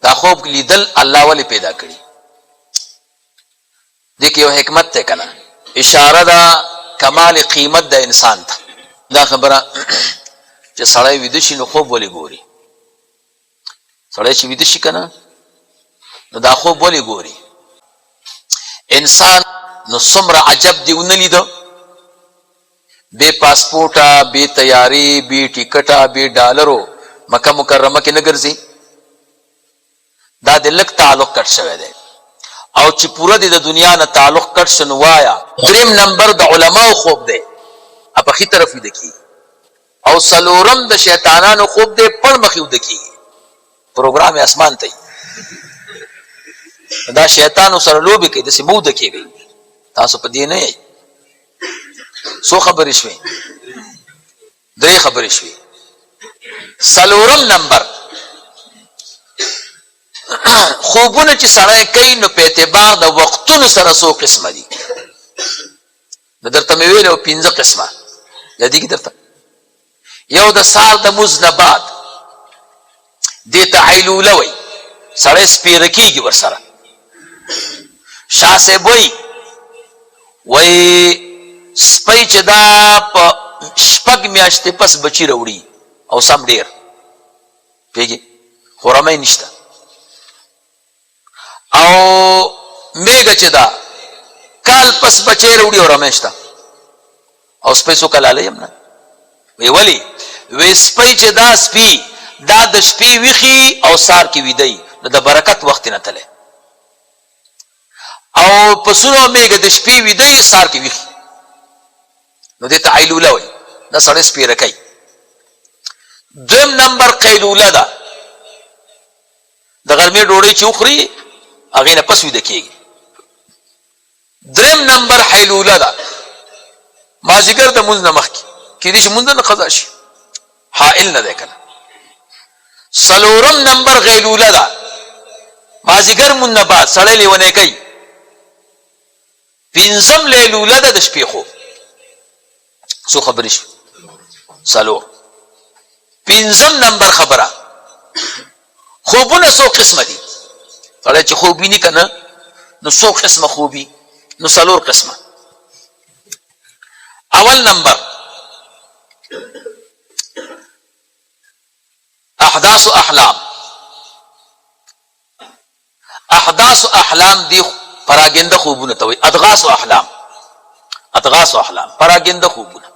دا خوب لیدل الله ولی پیدا کړي. دغه یو حکمت ته کنه اشاره دا کمال قیمت د انسان ته. دا خبره چې سړی ویده شي نو خوب ولی ګوري. سړی چې ویده شي کنه نو دا خوب ولی ګوري. انسان نو څومره عجب دی ونه لیدو، بے پاسپورټه، بے تیاری، بے ټیکټه، بے ډالرو مکه مکرمه کې نه ګرځي. دا د لک تعلق کټ شوی دی او چې پوره د دنیا نه تعلق کټ شنو وایا. دریم نمبر د علماو خوب دی په خي طرف ویده کی، او سلورم د شیطانانو خوب دی پړ مخې ویده کیږي. پروګرام اسمان ته دا شیطانو سره لوبې کوي، داسې موده کېږي. تاسو په دې نه یئ. څو خبرې شوې؟ 3 خبرې شوې. سلورم نمبر خوبونه چې سړی کوي نو په اعتبار د وختونو سره څو قسمه دي. درته مې ویلو 5 قسمه یادېږي درته. یو د سهار د مونځ نه بعد دې ته حیلوله وایي، سړی سپېره کېږي ورسره. شاه صاحب وایي سپی چې دا په 6 میاشتې پس بچي راوړي او سم ډېر پوهېږي، خو رمی نشته. او میږه چې دا کال پس بچی راوړي او رمی شته. او سپی څو کلاله یم نه وی ولې؟ وی سپی چې دا سپي دا د شپې ویښي او سار کې ویدی نو د برکت وخت نه تلی. او پسونو میږه د شپې ویدی سار کې ویښي نو دې ته حیلوله وایي. دا سړی سپېره کوي. دویم نمبر قیلوله ده. د غرمې ډوډۍ چې وخوري هغې نه پس ویده کېږي. دریم نمبر حیلوله ده. مازدیګر د مونځ نه مخکې کېدای شي مونځ نه قضا شي، حائل نه دی که نه. څلورم نمبر غیلوله ده. مازدیګر مونځ نه بعد سړی لیونی کوي. پنځم لیلوله ده د شپې خوب. څو خبرې شي؟ څلور. پنځم نمبر خبره خوبونه څو قسمه دي. سړی چې خوب ویني که نه نو څو قسمه خوبي؟ نو 4 قسمه. اول نمبر احداث احلام. احداث احلام دی پراګنده خوبونه ته وایي. ادغاث احلام. ادغاث احلام پراګنده خوبونه.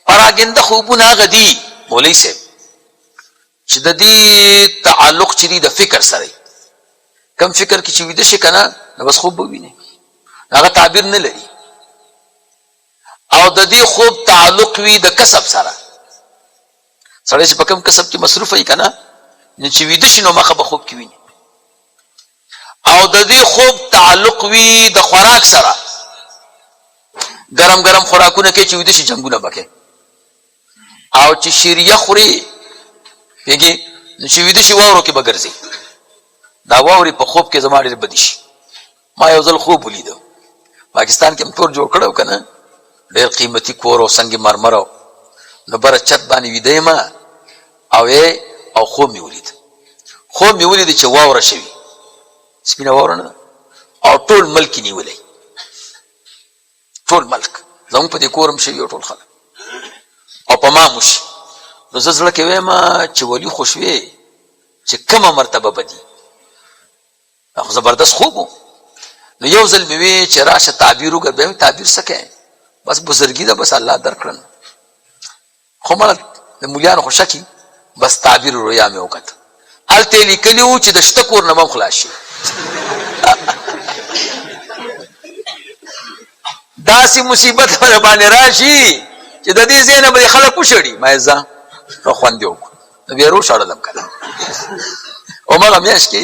پراګنده خوبونه هغه دي مولوي صاحب چې د دې تعلق چې دی د فکر سره. کم فکر کې چې ویده شي که نه نو بس خوب به ویني، هغه تعبیر نه لري. او د دې خوب تعلق وي د کسب سره. سړی چې په کوم کسب کې مصروف وي که نه نو چې ویده شي نو مخه به خوب کې ویني. او د دې خوب تعلق وي د خوراک سره. ګرم ګرم خوراکونه کې چې ویده شي جنګونه به کوي. او چې شیریه خوري پوهېږي نو چې ویده شي واورو کې به ګرځي. دا واورې په خوب کې زما ډېر بدې شي. ما یو ځل خوب ولیدو پاکستان کې هم کور جوړ کړی و که نه، ډېر قیمتي کور او سنگ مرمر و. نو بره چت باندې ویده یم او خوب مې ولید. خوب مې ولید چې واوره شوي، سپینه واوره نه ده، او ټول ملک یې نیولی. ټول ملک زموږ په دې کور هم شوي او ټول خلک او په ما موشي. نو زه زړه کې وایم چې ولي خو شوې چې کومه مرتبه به دي. خو زبردست خوب و. نو یو ځل مې وی چې راشه تعبیر وکړه. بیا مې تعبیر څه کوې، بس بزرګي ده، بس الله درکړن. خو مړه د مولیانو خو شکي، بس تعبیر رویا مې وکړه. هلته یې لیکلي وو چې د شته کور نه به هم خلاص شي. داسې مصیبت به باندې راشي چې د دې ځای نه به خلک وشړي. ما یې ځه خوند یې وکړو. نو بیا روشړلم که نه همغه میاشت کې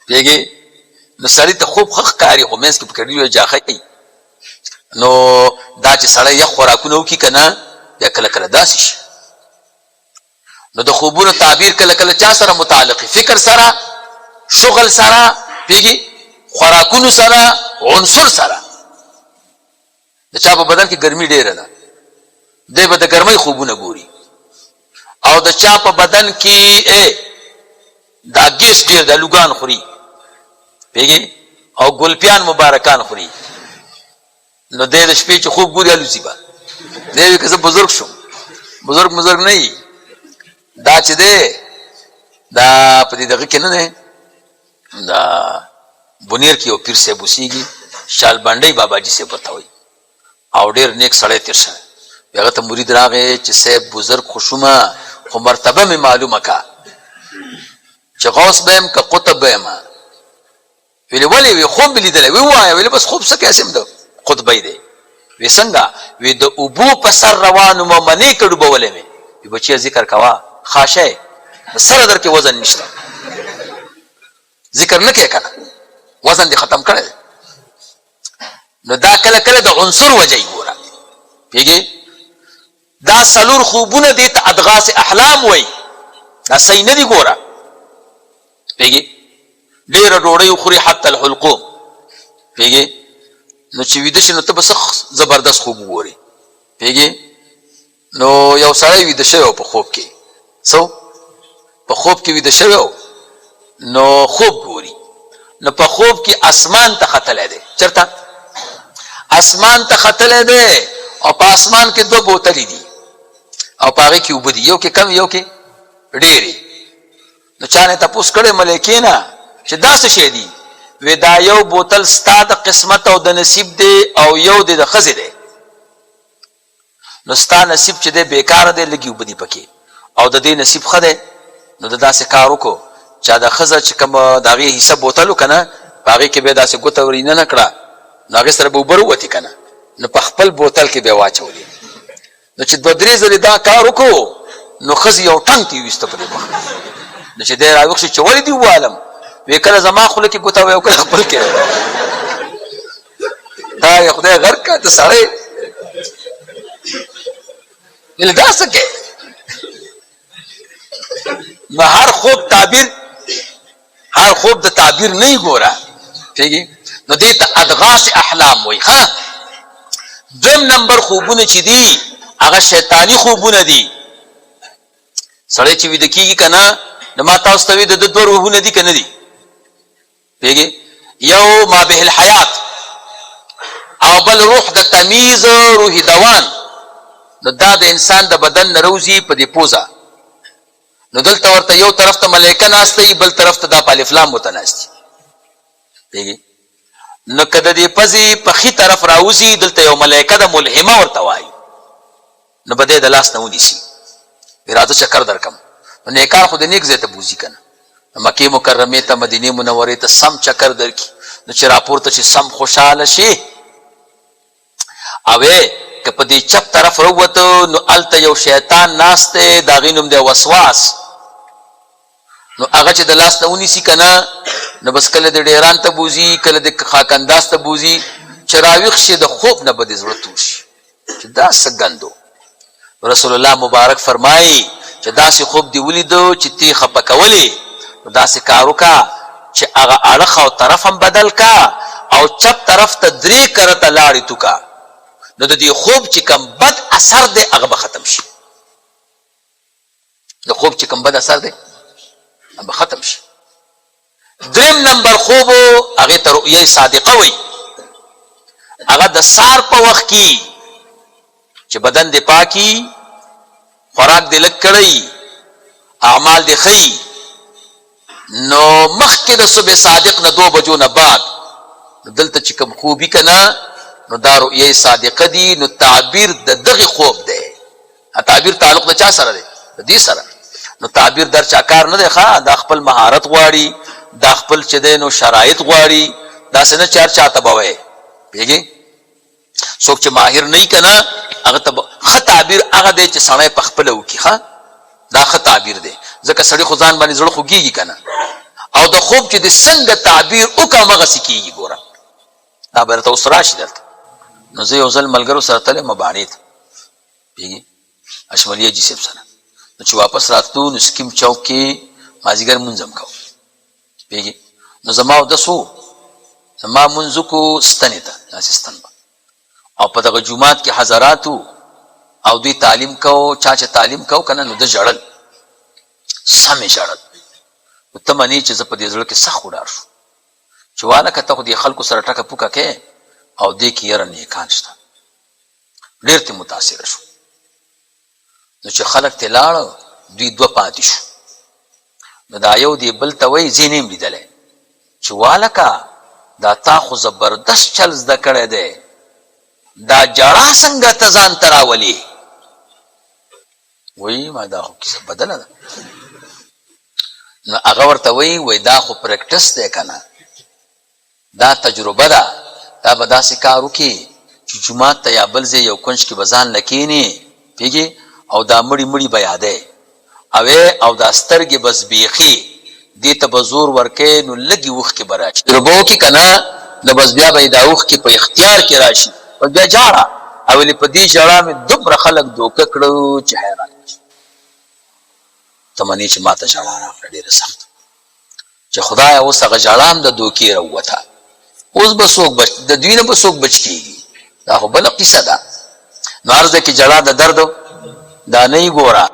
پوهېږې. نو سړي ته خوب ښه ښکاري خو منځ کې په کډي جاښی. نو دا چې سړی یخ خوراکونه وکړي که نه بیا کله کله داسې شي. نو د خوبونو تعبیر کله کله چا سره متعلق فکر سره، شغل سره، پوهېږي، خوراکونو سره، عنصر سره. د چا په بدن کې ګرمي ډېره ده، دی به د ګرمۍ خوبونه ګوري. او د چا په بدن کې دا ګیس ډیر د لوګان خوري پیږي او ګلپیان مبارکان خوري نو د شپې چې خوب ګوري الوزي به دی که زه بزرګ شم بزرګ نه وي دا چې دی دا په دې دغه کې نه دی دا بنیر کې یو پیر صاحب اوسېږي شالبانډۍ باباجي صاحب ورته وایي او ډېر نیک سړی تېر شوی بیا هغه ته مرید راغی چې صاحب بزرګ خو شومه خو مرتبه مې معلومه که چې غوث به یم که قطب به یم ویلې ولې وی خوب مې لیدلی وی ووایه ویلې بس خوب څه کیسم د قطبی دی وی څنګه وی د اوبو په سر روان وم منې که ډوبولی مې وی بچیه ذکر کوه خاشه د سره در کې وزن نشته ذکر نه کوې که نه وزن دې ختم کړی دی نو دا کله کله د عنصر وجه یې ګوره پوهېږې دا څلور خوبونه دې ته ادغاس احلام وایي دا صحیح نه دي ګوره پوهېږې ډېره ډوډۍ وخوري حتی الحلقوم پوهېږې نو چې ویده شي نو ته به څه زبردست خوب وګورې پوهېږې نو یو سړی ویده شوی و په خوب کې څه په خوب کې ویده شوی و نو خوب ګوري نو په خوب کې اسمان ته ختلی دی چېرته اسمان ته ختلی دی او په اسمان کې دوه بوتلې دي او په هغې کې اوبه دي یو کې کم یو کې ډېرې نو چا نه تپوس کړی ملایکې نه چې دا څه شی دي وی دا یو بوتل ستا د قسمت او د نصیب دی او یو دی د ښځې دی نو ستا نصیب چې دی بېکاره دی لږې اوبه دي پکې او د دې نصیب ښه دی نو د داسې کار وکړو چا د ښځه چې کوم د هغې حصه بوتل و که نه په هغې کې بیا داسې ګوته ورینه نه کړه نو هغې سره به اوبه راووتې که نه نو په خپل بوتل کې بیا واچولې نو چې دوه درې ځلې دا کار وکړو نو ښځې یو ټنګ ته یې ویسته په دې مخ نو چې دی راویښ شو چې ولې دې ووالم وی کله زما خوله کې ګوته وی او کله خپل کې دا یې خدای غر که ته سړی ویل دا څه کې نو هر خوب د تعبیر نه یې ګوره پوهېږې نو دې ته ادغاس احلام وایي ښه دویم نمبر خوبونه چې دي هغه شیطاني خوبونه دي سړی چې ویده کېږي که نه نو ما تاسو ته وي د ده دوه روحونه دي که نه دي پوهېږې یو ما به الحیات او بل روح د تمیز روح دوان نو دا د انسان د بدن نه روزي په دې پوزه نو دلته ورته یو طرف ته ملایکه ناسته بل طرف ته دا په الفلام ورته ناست دي نو که د دې پزې په ښي طرف راوځي دلته یو ملایکه د ملهمه ورته وایي نو به دی د لاس نه ونیسي راځه چکر درکم نو نیکان خو د نیک ځای ته بوځي که نه مکې مکرمې ته مدینې منورې ته سم چکر درکړي نو چې راپورته چې سم خوشحاله شي او که په دې چپ طرف راووته نو هلته یو شیطان ناست دی د هغې نوم دی وسواس نو هغه چې د لاس نه ونیسي که نه نو بس کله د ډیران ته بوځي کله د خاکنداز ته بوځي چې راویښ شي د خوب نه به د زړه تور شي چې دا څه ګندو رسول الله مبارک فرمایي چې داسې خوب دې ولیدو چې تی خفه کولې نو داسې کار وکړه چې هغه اړخ او طرف هم بدل کا او چپ طرف ته 3 کرته لاړې تو کا نو د دې خوب چې کوم بد اثر دی هغه به ختم شي د خوب چې کوم بد اثر دی هغه به ختم شي دریم نمبر خوب هغې ته رؤیه صادقه وایي هغه د سار په وخت کې چې بدن دې پاکي خوراک دې لږ کړی اعمال دې ښیي نو مخکې د صبح صادق نه 2 بجو نه بعد دلته چې کوم خوبي که نه نو دا رؤیه صادقه دي نو تعبیر د دغه خوب دی تعبیر تعلق د چا سره دی د دې سره نو تعبیر در چا کار نه دی ښه دا خپل مهارت غواړي دا خپل چې دی نو شرایط غواړي داسې نه چار چاته به وایې پوهېږې څوک چې ماهر نه وي که نه هغه ته ښه تعبیر هغه دی چې سړی په خپله وکړي ښه دا ښه تعبیر دی ځکه سړي خو ځان باندې زړه خوږېږي که نه او د خوب چې د څنګه تعبیر وکړم هغسې کېږي ګوره دا به درته اوس راشي دلته نو زه یو ځل ملګرو سره تللی مباڼې ته پوهېږې اشملیه جي صاحب سره نو چې واپس راتلو نو سکیم چوک کې مازدیګر مونځ هم کوو پوهېږې نو زما اودس و زما مونځ وکړو ستنې ته داسې ستن به او په دغه جومات کې حضرات او دوی تعلیم کو چا چې تعلیم کو که نه نو ده ژړل سمې ژړل ته منې چې زه په دې زړه کې سخت وډار شو چې واله که ته خو دې خلکو سره ټکه پوکه کې او دې کې یاره نیکان شته. ډېر ترې متاثره شو. نو چې خلک ترې لاړه دوی دوه پاتې شو. نو دا یو دې بل ته وایي زه یې نه یم لیدلی چې والکه دا تا خو زبردست چل زده کړی دی، دا جړه څنګه ته ځان ته راولې؟ وایي ما دا خو کیسه بدله ده. نو هغه ورته وایي دا خو پریکټس دی که نه، دا تجربه ده. دا به داسې کار وکړي چې جومات ته یا بل ځای یو کنج کې به ځان له کښېنې پوهېږې او دا مړي مړي به یادی او دا سترګې بس بیخي دې ته به زور ورکوې نو لږې اوښکې به راشي. تجربه وکړي که نه نو بس بیا به یې دا اوښکې په اختیار کې راشي، بس بیا جاړه. او ولې په دې ژړا مې دومره خلک دوکه کړه چې حیران شي. ته منې چې ما ته ژړا راغله ډېره سخته چې خدایه اوس هغه ژړا هم د دوکې راووته. اوس به څوک د دوی نه به څوک بچ کېږي؟ دا خو بله قیصه ده. نو عرض ده کې ژړا د درد دا نه یې ګوره